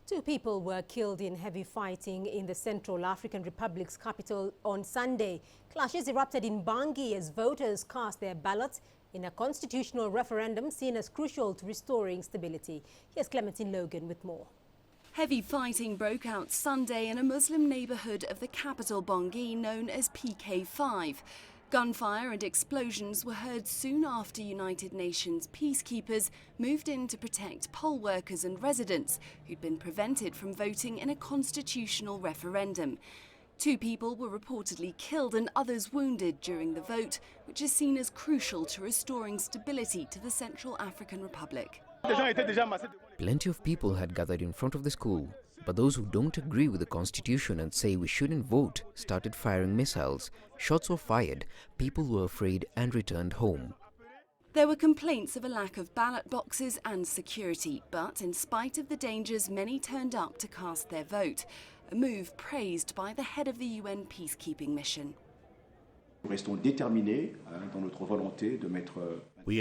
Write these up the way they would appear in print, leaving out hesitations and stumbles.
Two people were killed in heavy fighting in the Central African Republic's capital on Sunday. Clashes erupted in Bangui as voters cast their ballots in a constitutional referendum seen as crucial to restoring stability. Here's Clementine Logan with more. Heavy fighting broke out Sunday in a Muslim neighbourhood of the capital Bangui known as PK5. Gunfire and explosions were heard soon after United Nations peacekeepers moved in to protect poll workers and residents who'd been prevented from voting in a constitutional referendum. Two people were reportedly killed and others wounded during the vote, which is seen as crucial to restoring stability to the Central African Republic. Plenty of people had gathered in front of the school, but those who don't agree with the constitution and say we shouldn't vote started firing missiles. Shots were fired, people were afraid and returned home. There were complaints of a lack of ballot boxes and security, but in spite of the dangers, many turned up to cast their vote, a move praised by the head of the UN peacekeeping mission. We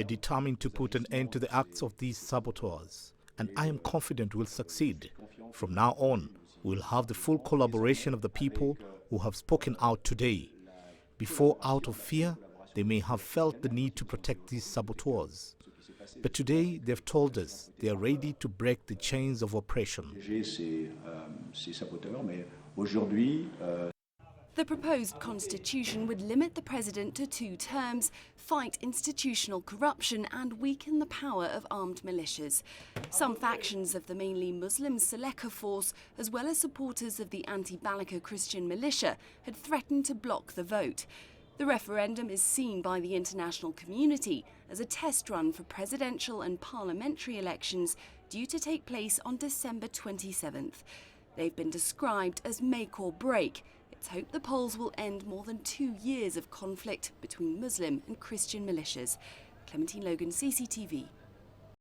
are determined to put an end to the acts of these saboteurs, and I am confident we'll succeed. From now on, we'll have the full collaboration of the people who have spoken out today. Before, out of fear, they may have felt the need to protect these saboteurs. But today, they've told us they are ready to break the chains of oppression. The proposed constitution would limit the president to 2 terms, fight institutional corruption and weaken the power of armed militias. Some factions of the mainly Muslim Seleka force, as well as supporters of the anti-Balaka Christian militia, had threatened to block the vote. The referendum is seen by the international community as a test run for presidential and parliamentary elections due to take place on December 27th. They've been described as make or break. It's hoped the polls will end more than 2 years of conflict between Muslim and Christian militias. Clementine Logan, CCTV.